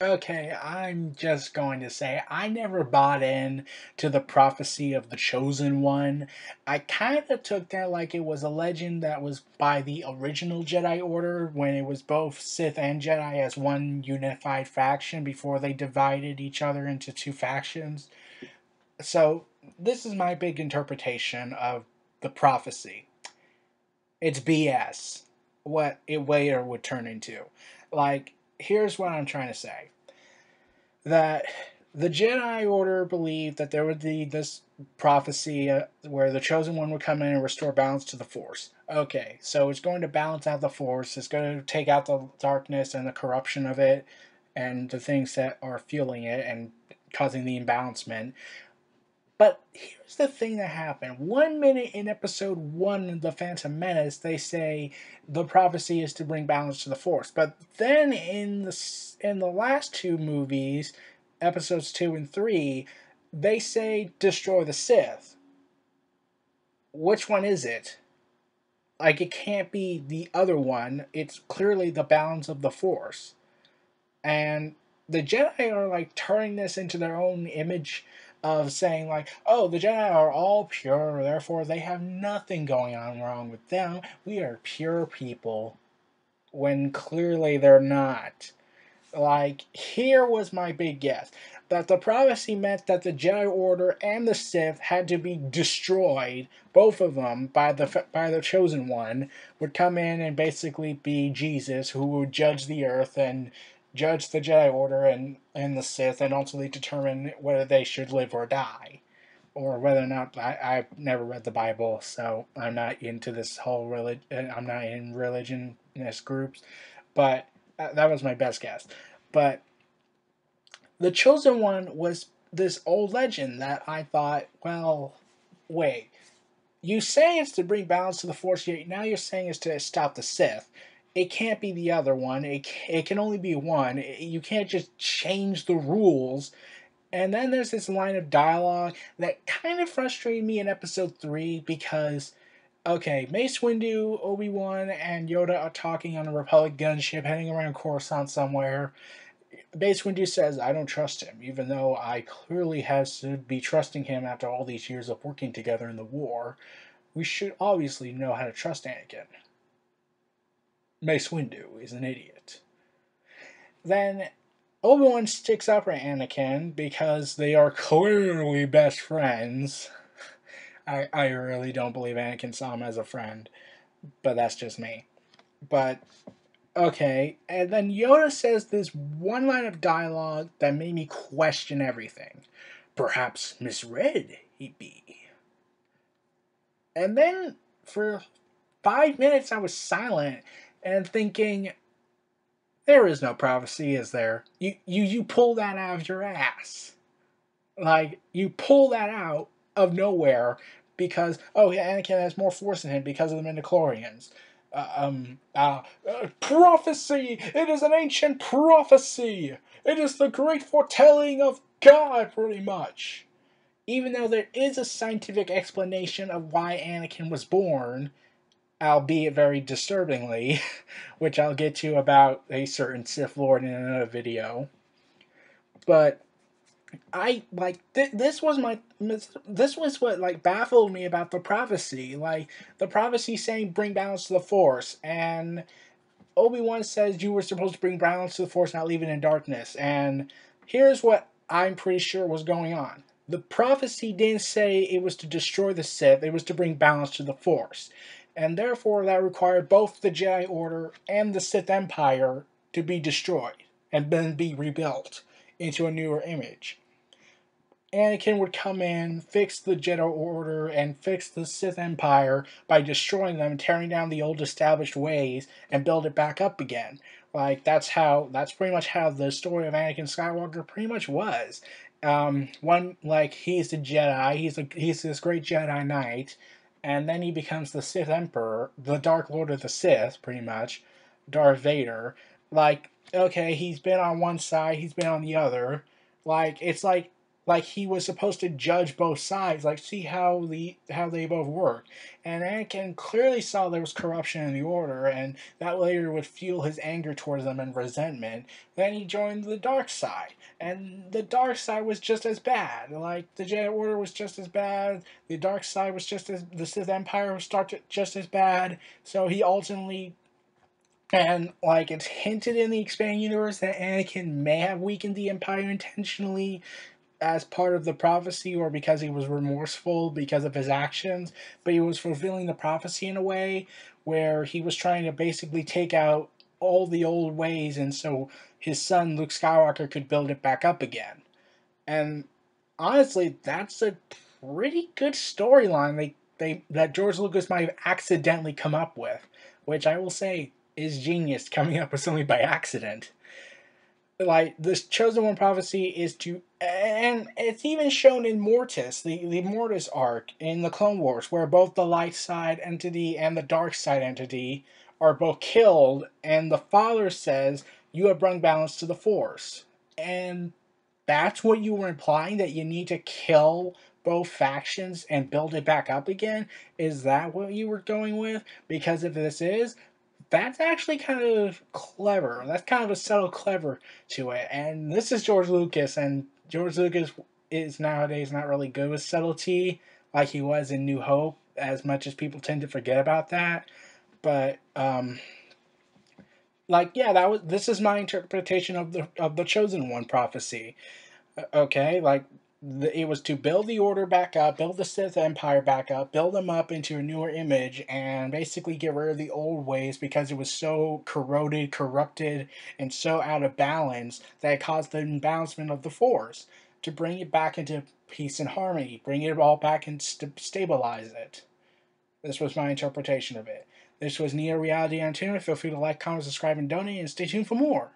Okay, I'm just going to say I never bought in to the prophecy of the chosen one. I kind of took that like it was a legend that was by the original Jedi Order when it was both Sith and Jedi as one unified faction before they divided each other into two factions. So, this is my big interpretation of the prophecy. It's BS. What it later would turn into. Like, here's what I'm trying to say that the Jedi Order believed that there would be this prophecy where the Chosen One would come in and restore balance to the Force. Okay, so it's going to balance out the Force. It's going to take out the darkness and the corruption of it, and the things that are fueling it and causing the imbalancement. But here's the thing that happened. 1 minute in episode 1 of The Phantom Menace, they say the prophecy is to bring balance to the Force. But then in the last two movies, episodes 2 and 3, they say destroy the Sith. Which one is it? Like, it can't be the other one. It's clearly the balance of the Force. And the Jedi are like turning this into their own image of saying like, oh, the Jedi are all pure, therefore they have nothing going on wrong with them. We are pure people, when clearly they're not. Like, here was my big guess. That the prophecy meant that the Jedi Order and the Sith had to be destroyed, both of them, by the Chosen One, would come in and basically be Jesus, who would judge the Earth and judge the Jedi Order and the Sith, and ultimately determine whether they should live or die. Or whether or not, I've never read the Bible, so I'm not into this whole religion. I'm not in religionist groups, but that was my best guess. But the Chosen One was this old legend that I thought, well, wait, you say it's to bring balance to the Force, yet now you're saying it's to stop the Sith. It can't be the other one. It can only be one. You can't just change the rules. And then there's this line of dialogue that kind of frustrated me in episode 3 because, okay, Mace Windu, Obi-Wan, and Yoda are talking on a Republic gunship heading around Coruscant somewhere. Mace Windu says, I don't trust him, even though I clearly have to be trusting him after all these years of working together in the war. We should obviously know how to trust Anakin. Mace Windu is an idiot. Then Obi-Wan sticks up for Anakin because they are clearly best friends. I really don't believe Anakin saw him as a friend, but that's just me. But okay, and then Yoda says this one line of dialogue that made me question everything. Perhaps misread he be. And then for 5 minutes I was silent and thinking, there is no prophecy, is there? You pull that out of your ass. Like, you pull that out of nowhere because, oh yeah, Anakin has more force in him because of the midichlorians. Prophecy! It is an ancient prophecy! It is the great foretelling of God, pretty much. Even though there is a scientific explanation of why Anakin was born, albeit very disturbingly, which I'll get to about a certain Sith Lord in another video. But I like this was what like baffled me about the prophecy. Like the prophecy saying bring balance to the Force, and Obi-Wan says you were supposed to bring balance to the Force, not leave it in darkness. And here's what I'm pretty sure was going on. The prophecy didn't say it was to destroy the Sith, it was to bring balance to the Force. And therefore that required both the Jedi Order and the Sith Empire to be destroyed and then be rebuilt into a newer image. Anakin would come in, fix the Jedi Order, and fix the Sith Empire by destroying them, tearing down the old established ways, and build it back up again. Like that's pretty much how the story of Anakin Skywalker pretty much was. One like he's a Jedi, he's this great Jedi Knight, and then he becomes the Sith Emperor, the Dark Lord of the Sith, pretty much, Darth Vader. Like okay, he's been on one side, he's been on the other. Like it's like like he was supposed to judge both sides, like see how they both work. And Anakin clearly saw there was corruption in the Order, and that later would fuel his anger towards them and resentment. Then he joined the dark side, and the dark side was just as bad. Like the Jedi Order was just as bad. The dark side was just as the Sith Empire was started just as bad. So he ultimately, and like it's hinted in the expanding universe that Anakin may have weakened the Empire intentionally as part of the prophecy, or because he was remorseful because of his actions, but he was fulfilling the prophecy in a way where he was trying to basically take out all the old ways, and so his son Luke Skywalker could build it back up again. And honestly, that's a pretty good storyline they that George Lucas might have accidentally come up with, which I will say is genius, coming up with something by accident. Like this chosen one prophecy is to, and it's even shown in Mortis, the Mortis arc in the Clone Wars, where both the light side entity and the dark side entity are both killed, and the father says, you have brought balance to the Force. And that's what you were implying, that you need to kill both factions and build it back up again? Is that what you were going with? Because if this is, that's actually kind of clever. That's kind of a subtle clever to it. And this is George Lucas, and George Lucas is nowadays not really good with subtlety like he was in New Hope, as much as people tend to forget about that. But like yeah, that was this is my interpretation of the chosen one prophecy. Okay, like it was to build the Order back up, build the Sith Empire back up, build them up into a newer image, and basically get rid of the old ways because it was so corroded, corrupted, and so out of balance that it caused the imbalancement of the Force. To bring it back into peace and harmony, bring it all back and stabilize it. This was my interpretation of it. This was Neo Reality on Tuna. Feel free to like, comment, subscribe, and donate, and stay tuned for more.